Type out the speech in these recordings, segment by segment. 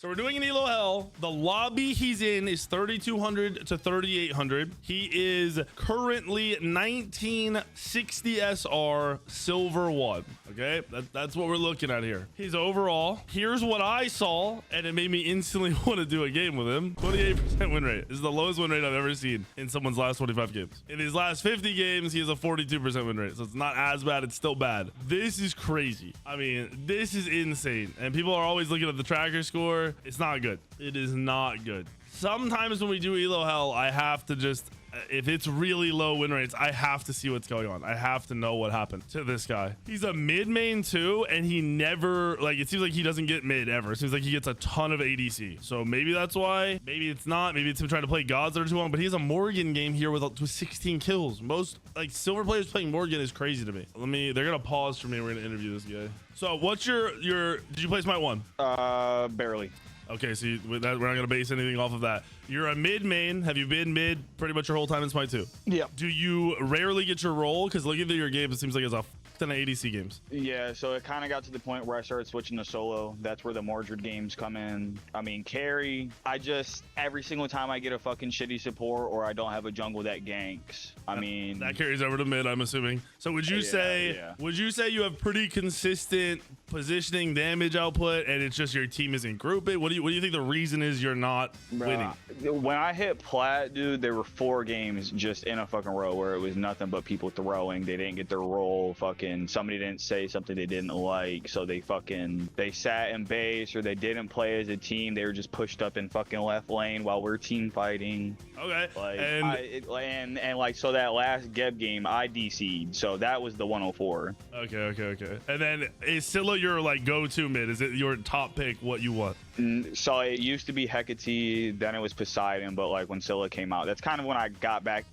So we're doing an Elo Hell. The lobby he's in is 3,200 to 3,800. He is currently 1960 SR Silver 1. Okay, that's what we're looking at here. His overall, here's what I saw, and it made me instantly want to do a game with him. 28% win rate. This is the lowest win rate I've ever seen in someone's last 25 games. In his last 50 games, he has a 42% win rate. So it's not as bad. It's still bad. This is crazy. I mean, this is insane. And people are always looking at the tracker score. It's not good. It is not good. Sometimes when we do Elo Hell, I have to just, if it's really low win rates, I have to see what's going on. I have to know what happened to this guy. He's a mid main too, and he never, like, it seems like he doesn't get mid ever. It seems like he gets a ton of ADC. So maybe that's why. Maybe it's not. Maybe it's him trying to play gods that are too long, but he has a Morgan game here with 16 kills. Most, like, silver players playing Morgan is crazy to me. They're going to pause for me. We're going to interview this guy. So what's your, did you play Smite 1? Barely. Okay, so with that, we're not going to base anything off of that. You're a mid main. Have you been mid pretty much your whole time in Smite 2? Yeah. Do you rarely get your role? Because looking at your games, it seems like it's a ton of ADC games. Yeah, so it kind of got to the point where I started switching to solo. That's where the Mordred games come in. I mean, carry. Every single time I get a fucking shitty support or I don't have a jungle that ganks, that carries over to mid, I'm assuming. So would you would you say you have pretty consistent positioning, damage output, and it's just your team isn't grouping? What do you think the reason is you're not winning? When I hit plat, dude, there were 4 games just in a fucking row where it was nothing but people throwing. They didn't get their role. Fucking somebody didn't say something they didn't like, so they sat in base, or they didn't play as a team. They were just pushed up in fucking left lane while we're team fighting. Okay. So that last Geb game, I DC'd, so that was the 104. Okay. And then is Scylla your like go-to mid? Is it your top pick? What you want? So it used to be Hecate, then it was Poseidon, but like when Scylla came out, that's kind of when I got back.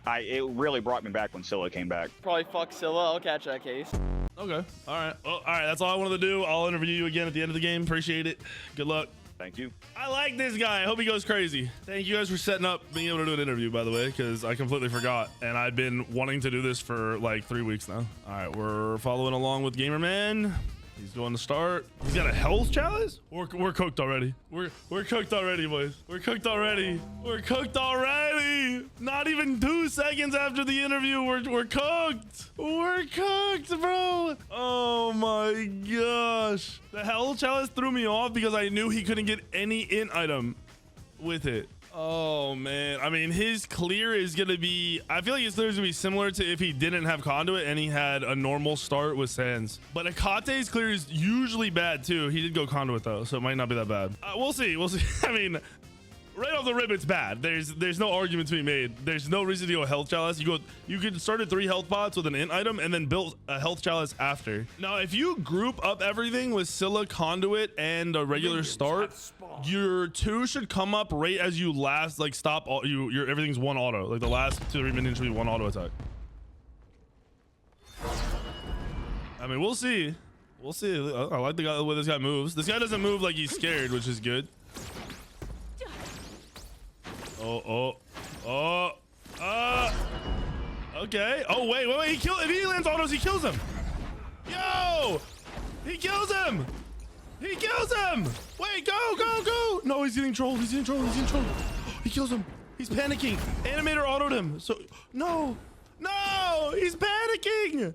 It really brought me back when Scylla came back. Probably fuck Scylla. I'll catch that case. Okay. All right. Well, all right. That's all I wanted to do. I'll interview you again at the end of the game. Appreciate it. Good luck. Thank you. I like this guy. I hope he goes crazy. Thank you guys for setting up being able to do an interview, by the way, because I completely forgot. And I've been wanting to do this for like 3 weeks now. All right. We're following along with Gamerman. He's going to start. He's got a health chalice. We're cooked already. We're cooked already, boys. We're cooked already. We're cooked already. Not even 2 seconds after the interview, we're cooked. We're cooked, bro. Oh my gosh. The health chalice threw me off because I knew he couldn't get any int item with it. Oh man, I mean, his clear is gonna be, I feel like his clear is gonna be similar to if he didn't have conduit and he had a normal start with sands. But Akate's clear is usually bad too. He did go conduit though, so it might not be that bad. We'll see. I mean, right off the rip, it's bad. There's no argument to be made. There's no reason to go health chalice. You could start at 3 health pots with an int item and then build a health chalice after. Now, if you group up everything with Scylla, conduit, and a regular start, your 2 should come up right as you last, like, stop all your everything's 1 auto. Like the last 2 to 3 minutes should be 1 auto attack. I mean, we'll see. We'll see. I like the way this guy moves. This guy doesn't move like he's scared, which is good. Okay. Oh, wait. If he lands autos, he kills him. Yo! He kills him! He kills him! Wait, go! No, he's getting trolled. He kills him. He's panicking. Animator autoed him. So, no! He's panicking!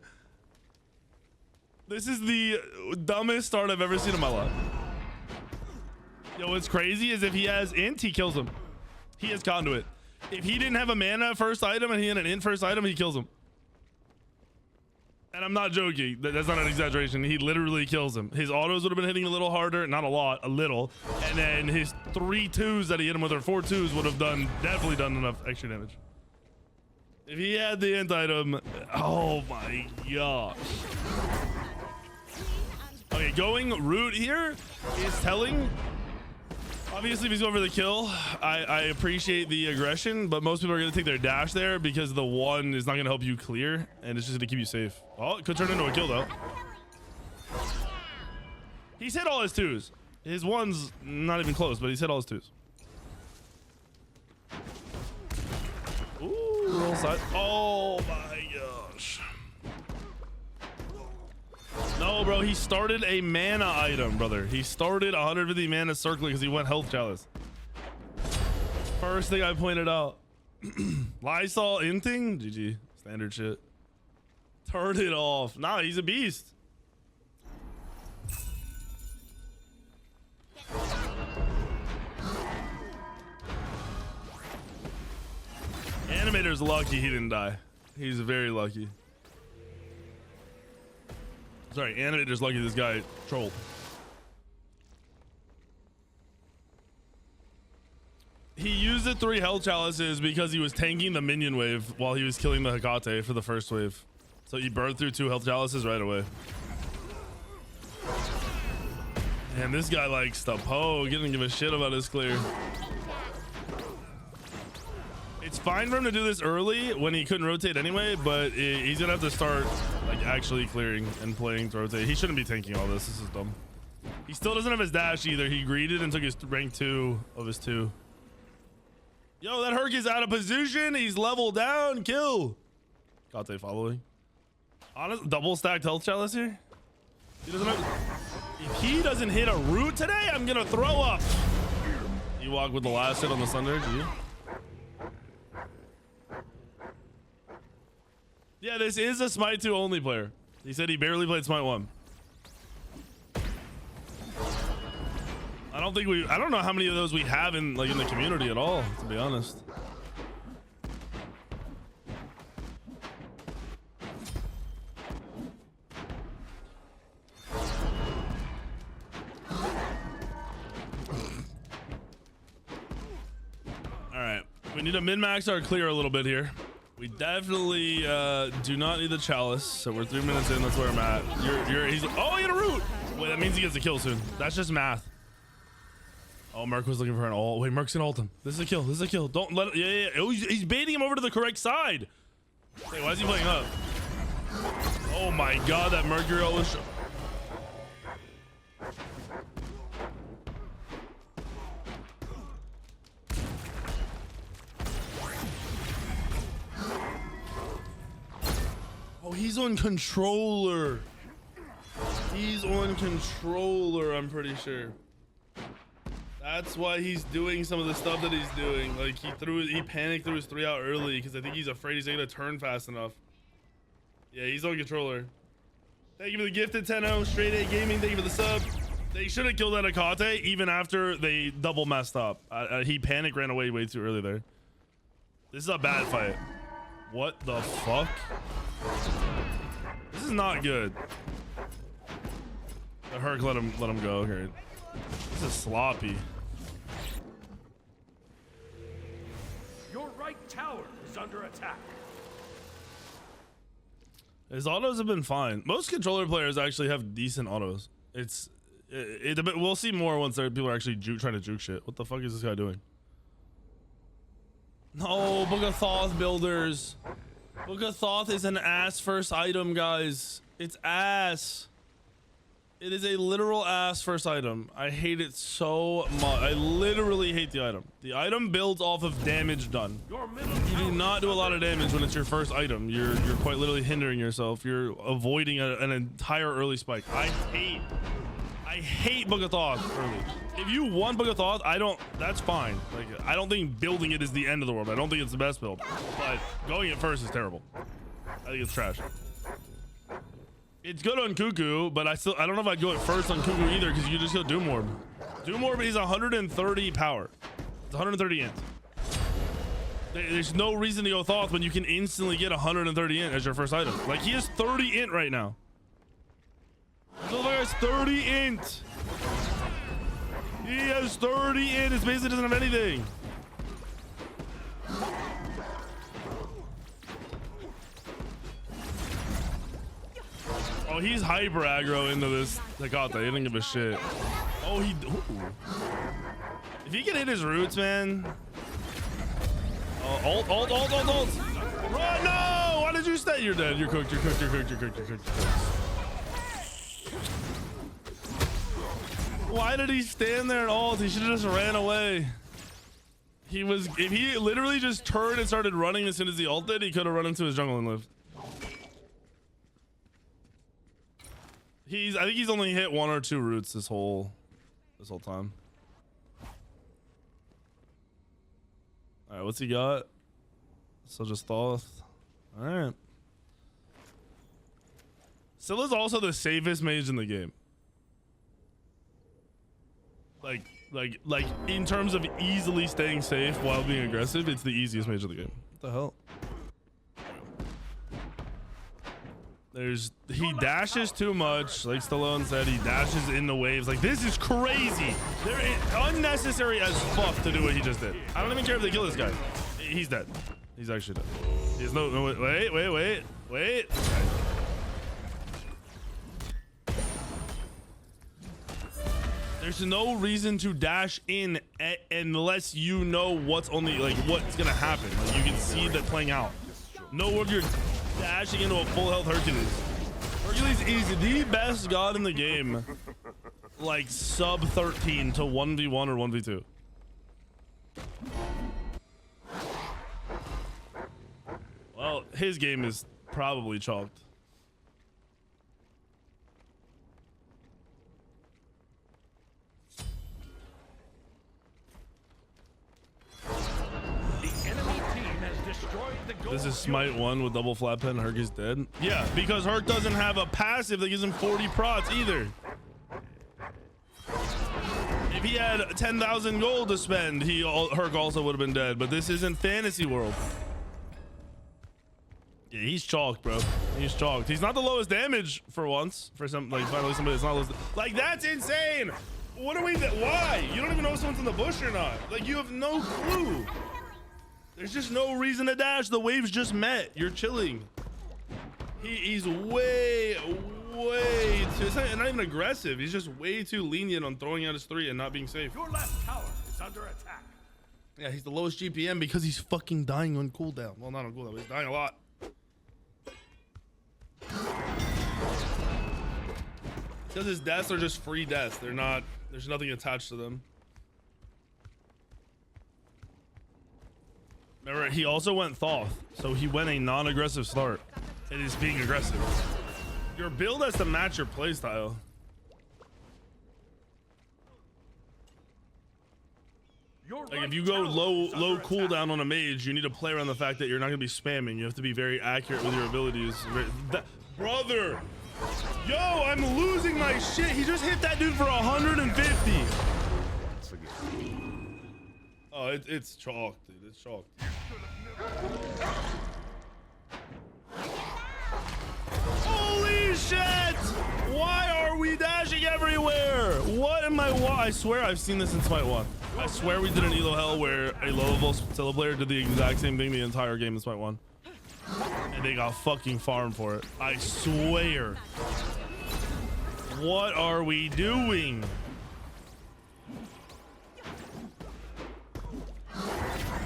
This is the dumbest start I've ever seen in my life. Yo, what's crazy is if he has int, he kills him. He has conduit. If he didn't have a mana first item and he had an int first item, he kills him. And I'm not joking. That's not an exaggeration. He literally kills him. His autos would have been hitting a little harder. Not a lot, a little. And then his 3 2s that he hit him with, or 4 2s, would have definitely done enough extra damage. If he had the int item, oh my gosh. Okay, going root here is telling. Obviously, if he's going for the kill, I appreciate the aggression, but most people are going to take their dash there because the 1 is not going to help you clear, and it's just going to keep you safe. Oh, it could turn into a kill, though. He's hit all his 2s. His 1's not even close, but he's hit all his 2s. Ooh, roll side. Oh, my gosh. No, No, bro, he started a mana item, brother. He started 150 mana circling because he went health chalice. First thing I pointed out. Lysol inting? GG. Standard shit. Turn it off. Nah, he's a beast. Animator's lucky he didn't die. He's very lucky. Sorry, Animator's lucky this guy trolled. He used the 3 health chalices because he was tanking the minion wave while he was killing the Hecate for the first wave. So he burned through 2 health chalices right away. And this guy likes to poke. He didn't give a shit about his clear. It's fine for him to do this early when he couldn't rotate anyway, but he's gonna have to start like actually clearing and playing to rotate. He shouldn't be tanking all this. This is dumb. He still doesn't have his dash either. He greeted and took his rank 2 of his 2. Yo, that Herc is out of position. He's level down. Kill. Kate following. Honest, double stacked health chalice here. He doesn't have, if he doesn't hit a root today, I'm gonna throw up. You walk with the last hit on the Thunder. Yeah, this is a Smite 2 only player. He said he barely played Smite 1. I don't know how many of those we have in the community at all, to be honest. All right, we need to min-max our clear a little bit here. We definitely do not need the chalice, so we're 3 minutes in. That's where I'm at. Oh, he had a root. Wait, that means he gets a kill soon. That's just math. Oh, Merc was looking for an ult. Wait, Merc's gonna ult him. This is a kill. This is a kill. Don't let it. Yeah. Oh, he's baiting him over to the correct side. Wait, why is he playing up? Oh my God, that Mercury ult was. Oh, he's on controller. He's on controller, I'm pretty sure. That's why he's doing some of the stuff that he's doing. Like he panicked through his 3 out early because I think he's afraid he's not gonna turn fast enough. Yeah, he's on controller. Thank you for the gifted 10-0. Straight A Gaming, thank you for the sub. They should have killed that Hecate even after they double messed up. He panic ran away way too early there. This is a bad fight. What the fuck? This is not good. The Herc let him go here. This is sloppy. Your right tower is under attack. His autos have been fine. Most controller players actually have decent autos. We'll see more once people are actually trying to juke shit. What the fuck is this guy doing? No, Book of Thoth builders. Book of Thoth is an ass first item, guys. It's ass. It is a literal ass first item. I hate it so much. I literally hate the item. The item builds off of damage done. You do not do a lot of damage when it's your first item. You're quite literally hindering yourself. You're avoiding an entire early spike. I hate Book of Thoth early. If you want Book of Thoth, that's fine. Like, I don't think building it is the end of the world. I don't think it's the best build, but going it first is terrible. I think it's trash. It's good on Cuckoo, but I don't know if I'd go it first on Cuckoo either because you just go Doom Orb. Doom Orb is 130 power. It's 130 int. There's no reason to go Thoth when you can instantly get 130 int as your first item. Like, he has 30 int right now. This motherfucker has 30 int. He has 30 int. His basically doesn't have anything. Oh, he's hyper aggro into this Hecate. He didn't give a shit. Oh, ooh. If he can hit his roots, man. Ult. Run, no! Why did you stay? You're dead. You're cooked. Why did he stand there and ult? He should have just ran away. If he literally just turned and started running as soon as he ulted, he could have run into his jungle and lived. I think he's only hit 1 or 2 roots this whole time. All right, what's he got? So just Thoth. All right. Scylla's also the safest mage in the game. Like in terms of easily staying safe while being aggressive, it's the easiest mage of the game. What the hell? He dashes too much, like Stallone said. He dashes in the waves. Like, this is crazy. They're unnecessary as fuck to do what he just did. I don't even care if they kill this guy. He's dead. He's actually dead. He's no wait. There's no reason to dash in unless you know what's gonna happen. Like, you can see that playing out. No word you're dashing into a full health Hercules. Hercules is the best god in the game. Like sub 13 to 1v1 or 1v2. Well, his game is probably chalked. This is Smite 1 with double flat pen. Herc is dead. Yeah, because Herc doesn't have a passive that gives him 40 prots either. If he had 10,000 gold to spend, Herc also would have been dead. But this isn't fantasy world. Yeah, he's chalked, bro. He's chalked. He's not the lowest damage for once. For finally somebody that's not lowest. Like, that's insane. What are we? Why? You don't even know if someone's in the bush or not. Like, you have no clue. There's just no reason to dash. The waves just met. You're chilling. He's way too. It's not even aggressive. He's just way too lenient on throwing out his 3 and not being safe. Your left tower is under attack. Yeah, he's the lowest GPM because he's fucking dying on cooldown. Well, not on cooldown, but he's dying a lot. Because his deaths are just free deaths. They're not. There's nothing attached to them. Remember, he also went Thoth, so he went a non-aggressive start. It is being aggressive. Your build has to match your playstyle. Like, if you go low cooldown on a mage, you need to play around the fact that you're not gonna be spamming. You have to be very accurate with your abilities. Brother, yo, I'm losing my shit. He just hit that dude for 150. Oh, it's chalked, dude. It's chalked. Holy shit! Why are we dashing everywhere? What am I swear I've seen this in Smite 1. I swear we did an Elo Hell where a low-level Scylla player did the exact same thing the entire game in Smite 1. And they got fucking farmed for it. I swear. What are we doing?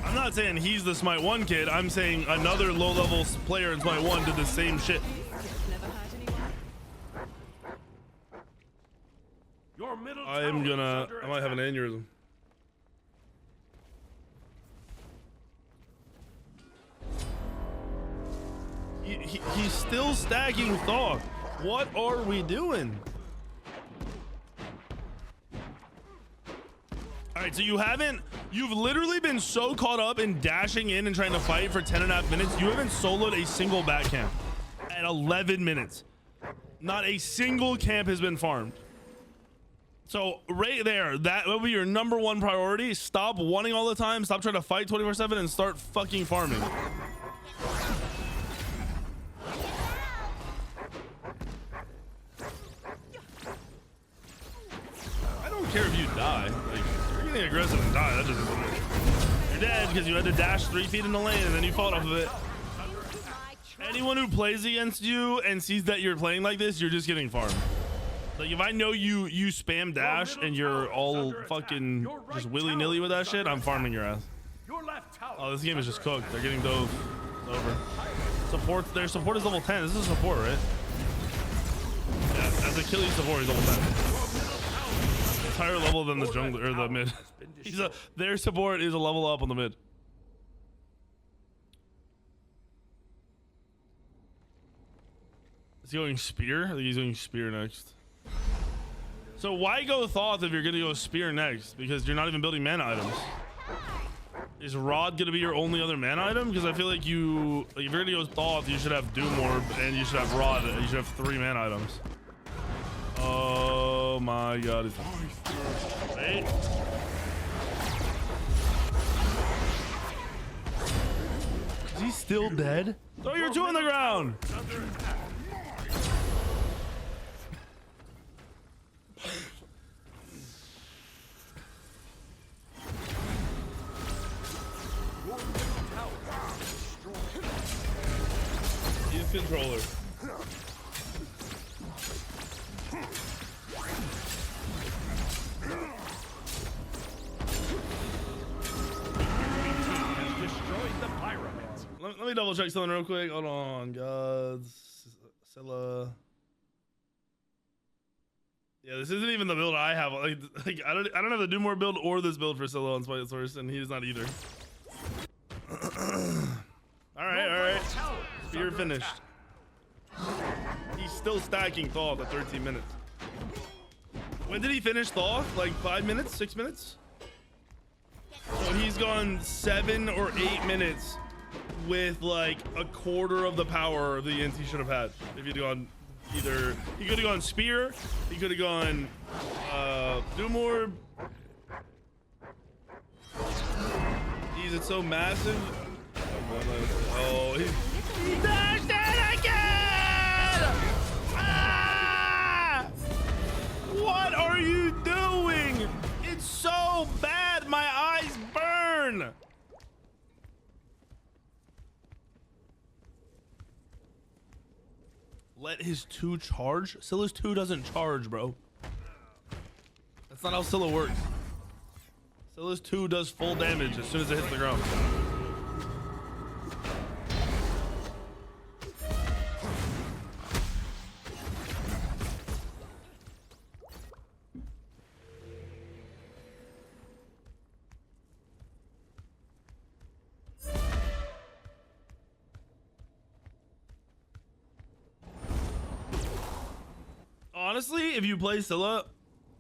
I'm not saying he's the Smite 1 kid. I'm saying another low-level player in Smite 1 did the same shit. I might have an aneurysm. He's still stacking Thoth. What are we doing? All right, so you've literally been so caught up in dashing in and trying to fight for 10.5 minutes. You haven't soloed a single back camp at 11 minutes. Not a single camp has been farmed. So right there, that will be your #1 priority. Stop wanting all the time. Stop trying to fight 24/7 and start fucking farming. I don't care if you die. Like, you're getting aggressive and die. That doesn't matter. You're dead because you had to dash 3 feet in the lane and then you fought off of it. Anyone who plays against you and sees that you're playing like this, you're just getting farmed. Like, if I know you spam dash and you're all fucking just willy-nilly with that shit, I'm farming your ass. Oh, this game is just cooked. They're getting dove. It's over. Support. Their support is level 10. This is support, right? Yeah, as Achilles support, he's level 10. It's higher level than the jungler or the mid. Their support is a level up on the mid. Is he going spear? I think he's going spear next. So why go Thoth if you're gonna go spear next? Because you're not even building mana items. Is Rod gonna be your only other mana item? Because I feel like if you're gonna go Thoth, you should have Doom Orb and you should have Rod. You should have 3 mana items. Oh my god. Wait. Is he still dead? Throw your 2 on the ground. He's controller. Let me double check something real quick. Hold on, gods. Scylla. Yeah, this isn't even the build I have. Like I don't have the Doom More build or this build for Scylla on Smite Source, and he's not either. all right. Spear finished. He's still stacking Thoth at 13 minutes. When did he finish Thoth? Like 5 minutes, 6 minutes? So he's gone 7 or 8 minutes with like a quarter of the power of the int he should have had. If he'd gone either, he could have gone spear, he could have gone Doom Orb. Jeez, it's so massive. Oh, he dashed it again! Ah! What are you doing? It's so bad, my eyes burn. Let his 2 charge? Scylla's 2 doesn't charge, bro. That's not how Scylla works. Scylla's 2 does full damage as soon as it hits the ground. Honestly, if you play Scylla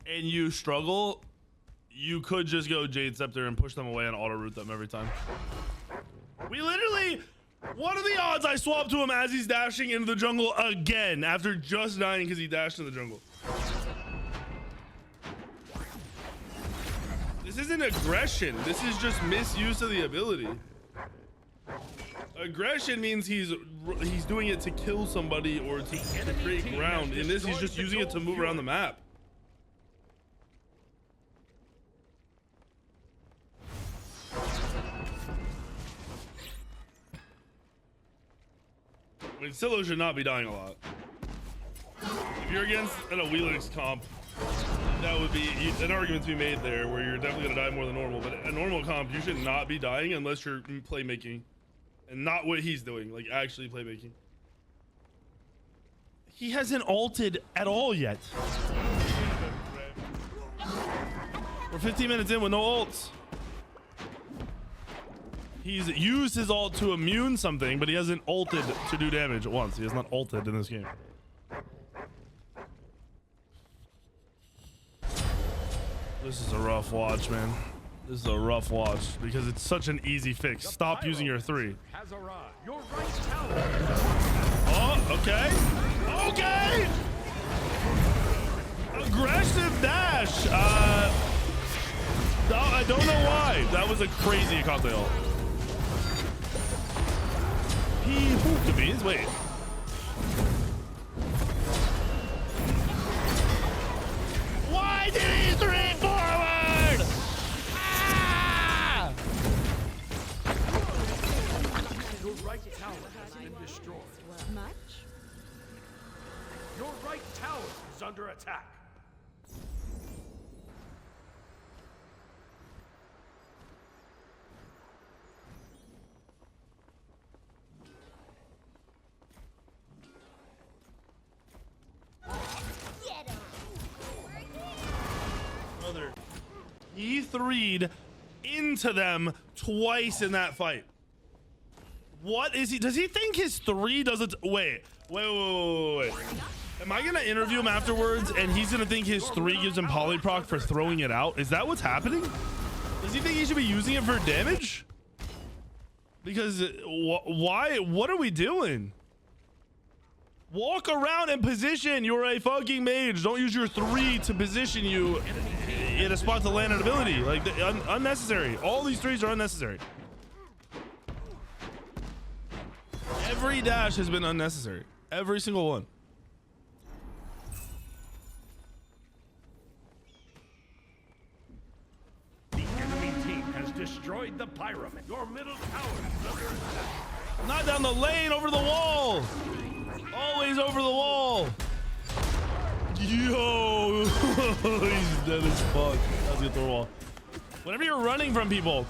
and you struggle, you could just go Jade Scepter and push them away and auto root them every time. We literally, what are the odds I swap to him as he's dashing into the jungle again after just dying because he dashed in the jungle? This isn't aggression. This is just misuse of the ability. Aggression means he's doing it to kill somebody or to create ground. In this, he's just using it to move around the map. I mean, Scylla should not be dying a lot. If you're against a Wheelix comp, that would be an argument to be made there where you're definitely gonna die more than normal. But a normal comp, you should not be dying unless you're playmaking. And not what he's doing, like actually playmaking. He hasn't ulted at all yet. We're 15 minutes in with no ults. He's used his ult to immune something, but he hasn't ulted to do damage at once. He has not ulted in this game. This is a rough watch, man. This is a rough watch because it's such an easy fix. Stop using your 3. Oh, okay. Okay. Aggressive dash. I don't know why. That was a crazy Akate ult. He hooked to me. Wait. Why did he 3 forward? Ah! Your right tower has been destroyed. Much? Your right tower is under attack. Brother, he 3'd into them twice in that fight. What is he? Does he think his 3 doesn't? Wait. Am I gonna interview him afterwards and he's gonna think his 3 gives him polyproc for throwing it out? Is that what's happening? Does he think he should be using it for damage? Because why? What are we doing? Walk around and position. You're a fucking mage. Don't use your 3 to position you in a spot to land an ability. Like unnecessary. All these 3s are unnecessary. Every dash has been unnecessary. Every single one. The enemy team has destroyed the pyramid. Your middle tower is under attack. Not down the lane, over the wall. Always over the wall. Yo, he's dead as fuck. That's good throw wall. Whenever you're running from people,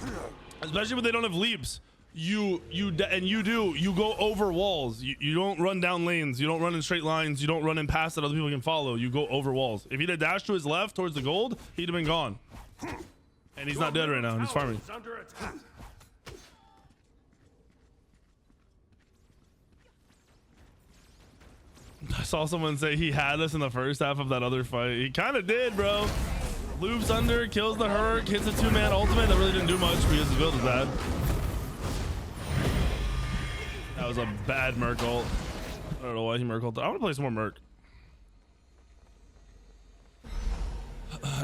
especially when they don't have leaps, you go over walls. You don't run down lanes. You don't run in straight lines. You don't run in paths that other people can follow. You go over walls. If he'd have dashed to his left towards the gold, he'd have been gone. And he's not dead right now. He's farming. Under attack. I saw someone say he had us in the first half of that other fight. He kind of did, bro. Loops under, kills the Herc, hits a 2-man ultimate. That really didn't do much because his build is bad. That was a bad Merc ult. I don't know why he Merc ult. I want to play some more Merc.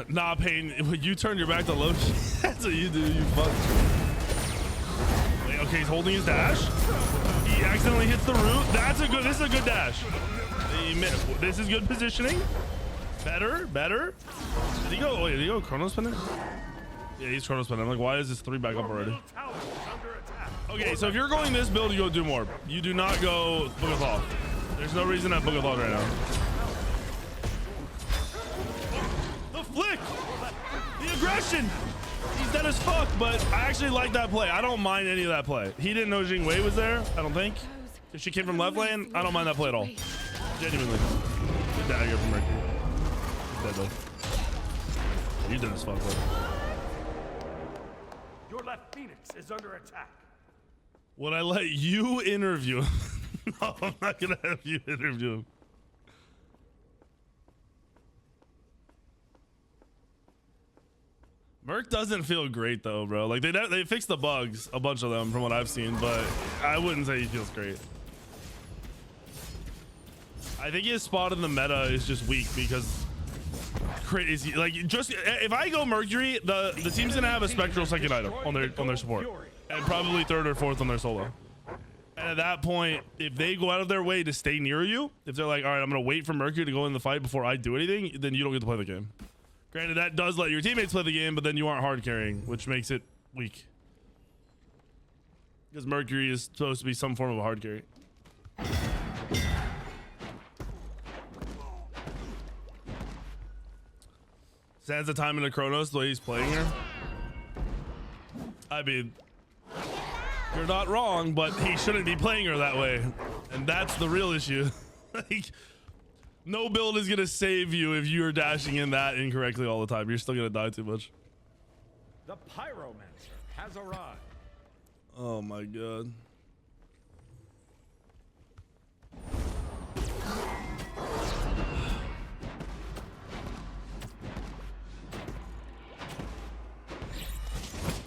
Nah, Payne, you turned your back to Loki. That's what you do, you fuck. Wait, okay, he's holding his dash. He accidentally hits the root. This is a good dash. This is good positioning. Better. Did he go Chrono spinning? Yeah, he's Chrono spinning. I'm like, why is this 3 back up already? Okay, so if you're going this build, you go do more. You do not go Book of Law. There's no reason to have Book of Law right now. The flick! The aggression! He's dead as fuck, but I actually like that play. I don't mind any of that play. He didn't know Jing Wei was there, I don't think. If she came from left lane, I don't mind that play at all. Genuinely. Good dagger from Mercury. He's dead though. He's dead as fuck, bro. Your left Phoenix is under attack. Would I let you interview him? No, I'm not gonna have you interview him. Merc doesn't feel great though, bro. Like they fixed the bugs, a bunch of them from what I've seen, but I wouldn't say he feels great. I think his spot in the meta is just weak because crazy. Like just if I go Mercury, the team's gonna have a spectral second item on their support, and probably 3rd or 4th on their solo. And at that point, if they go out of their way to stay near you, if they're like, all right, I'm gonna wait for Mercury to go in the fight before I do anything, then you don't get to play the game. Granted, that does let your teammates play the game, but then you aren't hard carrying, which makes it weak. Because Mercury is supposed to be some form of a hard carry. Sansa time into Chronos the way he's playing her. I mean, you're not wrong, but he shouldn't be playing her that way. And that's the real issue. Like, no build is gonna save you if you're dashing in that incorrectly all the time. You're still gonna die too much. The Pyromancer has arrived. Oh my god.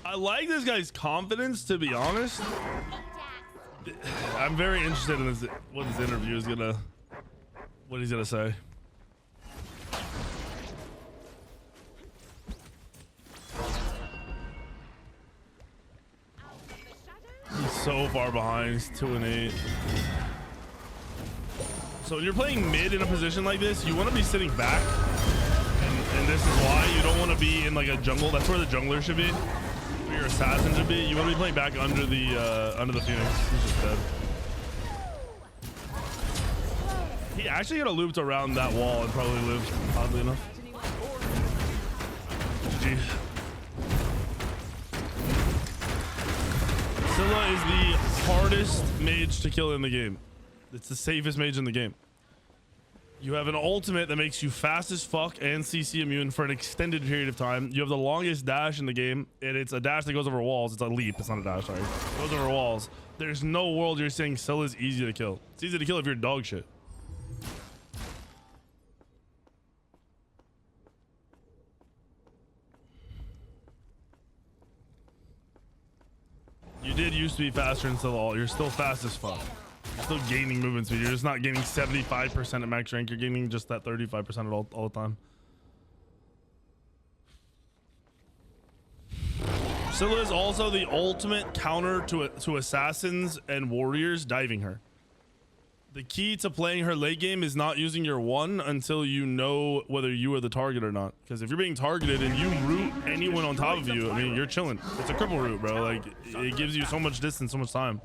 I like this guy's confidence, to be honest. I'm very interested in this, what this interview is gonna, what he's gonna say. He's so far behind. He's 2 and 8. So when you're playing mid in a position like this, you want to be sitting back, and this is why you don't want to be in like a jungle. That's where the jungler should be. Where your assassin should be. You want to be playing back under the Phoenix. He's just dead. He actually got a looped around that wall and probably lived, oddly enough. GG. Scylla is the hardest mage to kill in the game. It's the safest mage in the game. You have an ultimate that makes you fast as fuck and CC immune for an extended period of time. You have the longest dash in the game, and it's a dash that goes over walls. It's a leap. It's not a dash, sorry. It goes over walls. There's no world you're saying Scylla's easy to kill. It's easy to kill if you're dog shit. You did used to be faster in Scylla. You're still fast as fuck. You're still gaining movement speed. You're just not gaining 75% at max rank. You're gaining just that 35% at all the time. Scylla is also the ultimate counter to assassins and warriors diving her. The key to playing her late game is not using your one until you know whether you are the target or not. Because if you're being targeted and you root anyone on top of you, I mean, you're chilling. It's a cripple root, bro. Like, it gives you so much distance, so much time.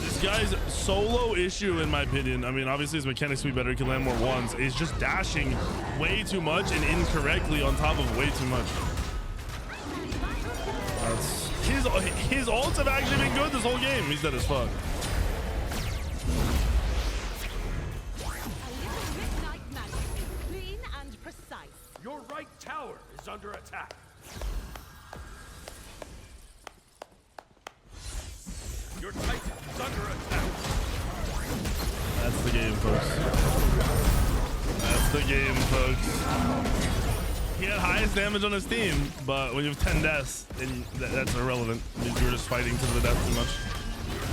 This guy's solo issue, in my opinion, I mean, obviously his mechanics will be better, he can land more ones, is just dashing way too much and incorrectly on top of way too much. His ults have actually been good this whole game. He's dead as fuck. Your right tower is under attack. Your Titan is under attack. That's the game, folks. That's the game, folks. He had highest damage on his team, but when you have 10 deaths, then that's irrelevant. You were just fighting to the death too much.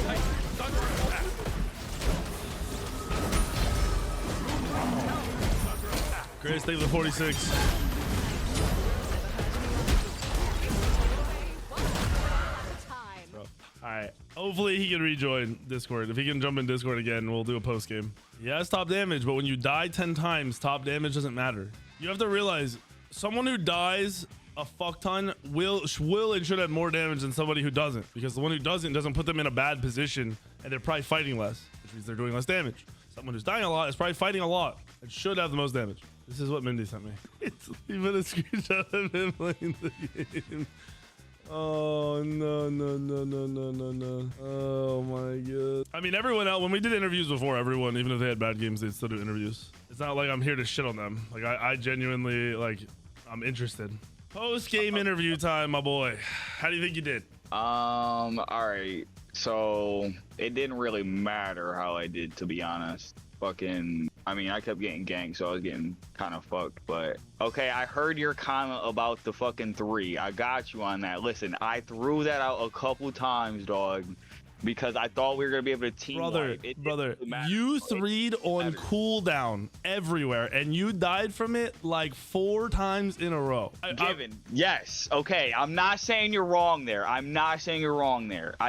Titan is under attack. Great, stay with the 46. All right, hopefully he can rejoin Discord. If he can jump in Discord again, we'll do a post game. He has top damage, but when you die 10 times, top damage doesn't matter. You have to realize someone who dies a fuck ton will and should have more damage than somebody who doesn't, because the one who doesn't put them in a bad position, and they're probably fighting less, which means they're doing less damage. Someone who's dying a lot is probably fighting a lot and should have the most damage. This is what Mindy sent me. It's even a screenshot of him playing the game. Oh, no. Oh, my God. I mean, everyone else, when we did interviews before, everyone, even if they had bad games, they'd still do interviews. It's not like I'm here to shit on them. Like, I genuinely, like, I'm interested. Post-game interview time, my boy. How do you think you did? All right. So, it didn't really matter how I did, to be honest. I mean, I kept getting ganked, so I was getting kind of fucked, but okay, I heard your comment about the fucking 3. I got you on that. Listen, I threw that out a couple times, dog, because I thought we were gonna be able to team brother, you 3'd on cooldown everywhere, and you died from it like 4 times in a row. Yes, okay, I'm not saying you're wrong there. I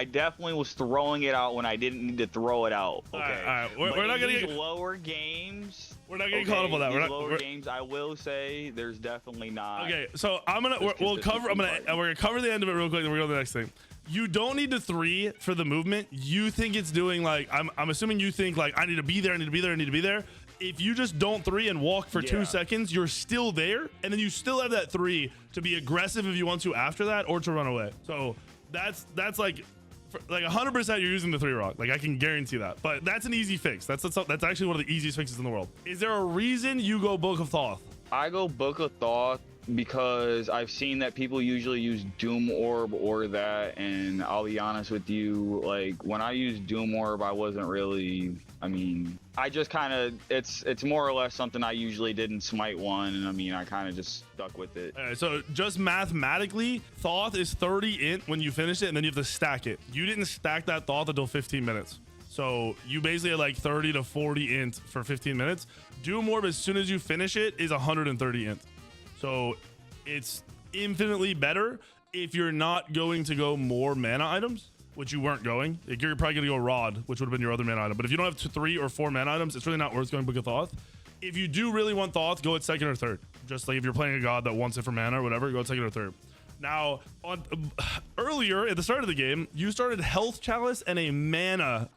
definitely was throwing it out when I didn't need to throw it out. Okay, all right. We're not gonna get lower games. We're not getting caught up on that. Lower games, I will say, there's definitely not. Okay, so we're gonna cover the end of it real quick, and we're going to the next thing. You don't need to 3 for the movement. You think it's doing like, I'm assuming you think like, I need to be there, I need to be there, I need to be there. If you just don't 3 and walk for 2 seconds, you're still there, and then you still have that 3 to be aggressive if you want to after that, or to run away. So that's like 100% you're using the 3 rock. Like, I can guarantee that. But that's an easy fix. That's actually one of the easiest fixes in the world. Is there a reason you go Book of Thoth? I go Book of Thoth because I've seen that people usually use Doom Orb or that, and I'll be honest with you, like, when I used Doom Orb, I wasn't really, I mean, I just kind of, it's more or less something I usually did in Smite 1, and I mean, I kind of just stuck with it. All right, so just mathematically, Thoth is 30 int when you finish it, and then you have to stack it. You didn't stack that Thoth until 15 minutes. So you basically had like 30 to 40 int for 15 minutes. Doom Orb, as soon as you finish it, is 130 int. So it's infinitely better if you're not going to go more mana items, which you weren't going. Like, you're probably going to go Rod, which would have been your other mana item. But if you don't have 3 or 4 mana items, it's really not worth going Book of Thoth. If you do really want Thoth, go at 2nd or 3rd. Just like if you're playing a god that wants it for mana or whatever, go at 2nd or 3rd. Now, earlier at the start of the game, you started Health Chalice and a mana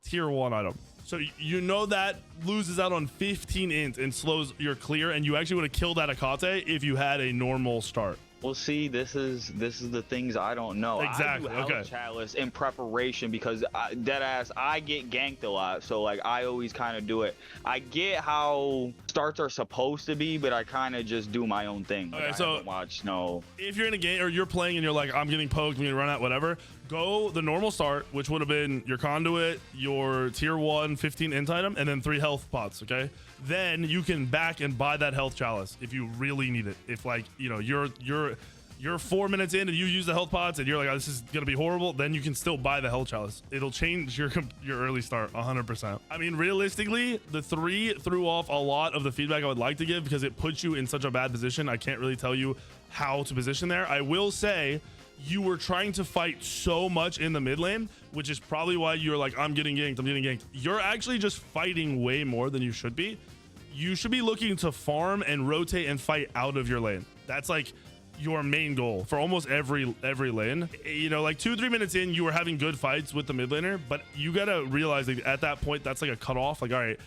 tier 1 item. So you know that loses out on 15 int and slows your clear, and you actually would have killed that Akate if you had a normal start. Well, see, this is the things I don't know. Exactly. I do Health Chalice in preparation because deadass I get ganked a lot, so like I always kind of do it. I get how starts are supposed to be, but I kind of just do my own thing. Like, Okay, I so haven't watched no. If you're in a game or you're playing and you're like, I'm getting poked, I'm gonna run out, whatever, go the normal start, which would have been your conduit, your tier 1 15 int item, and then 3 health pots. Okay, then you can back and buy that health chalice if you really need it. If like, you know, you're 4 minutes in and you use the health pots and you're like, oh, this is gonna be horrible, then you can still buy the health chalice. It'll change your early start 100%. I mean, realistically, the 3 threw off a lot of the feedback I would like to give because it puts you in such a bad position. I can't really tell you how to position there. I will say you were trying to fight so much in the mid lane, which is probably why you're like, I'm getting ganked. You're actually just fighting way more than you should be. You should be looking to farm and rotate and fight out of your lane. That's like your main goal for almost every lane. You know, like 2-3 minutes in, you were having good fights with the mid laner, but you gotta realize like at that point, that's like a cutoff. Like, all right,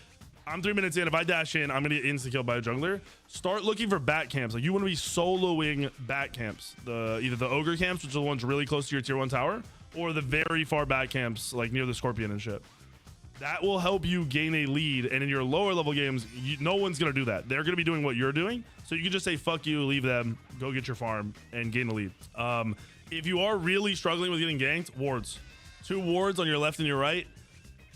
I'm 3 minutes in. If I dash in, I'm gonna get insta killed by a jungler. Start looking for bat camps. Like, you want to be soloing bat camps. Either the ogre camps, which are the ones really close to your tier 1 tower, or the very far bat camps, like near the scorpion and shit. That will help you gain a lead. And in your lower level games, no one's going to do that. They're going to be doing what you're doing. So you can just say, fuck you, leave them, go get your farm, and gain a lead. If you are really struggling with getting ganked, wards. 2 wards on your left and your right,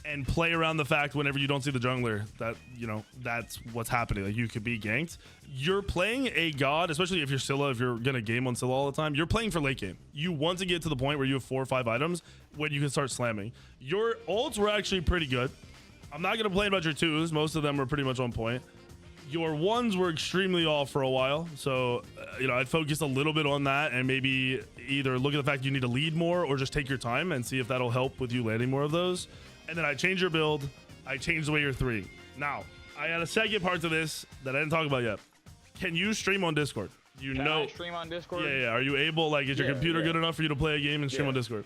and play around the fact whenever you don't see the jungler that, you know, that's what's happening. Like, you could be ganked. You're playing a god, especially if you're Scylla, if you're going to game on Scylla all the time, you're playing for late game. You want to get to the point where you have 4 or 5 items when you can start slamming. Your ults were actually pretty good. I'm not going to complain about your 2s. Most of them were pretty much on point. Your 1s were extremely off for a while. So, you know, I'd focus a little bit on that and maybe either look at the fact you need to lead more or just take your time and see if that'll help with you landing more of those. And then I changed your build. I changed the way you're 3. Now, I had a second part to this that I didn't talk about yet. Can you stream on Discord? Can I stream on Discord? Yeah. Are you able, like, is your computer good enough for you to play a game and stream on Discord?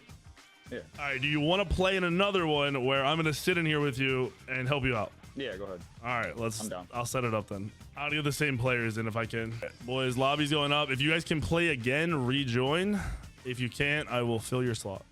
Yeah. All right, do you want to play in another one where I'm going to sit in here with you and help you out? Yeah, go ahead. All right, I'm down. I'll set it up then. I'll get the same players in if I can. Boys, lobby's going up. If you guys can play again, rejoin. If you can't, I will fill your slot.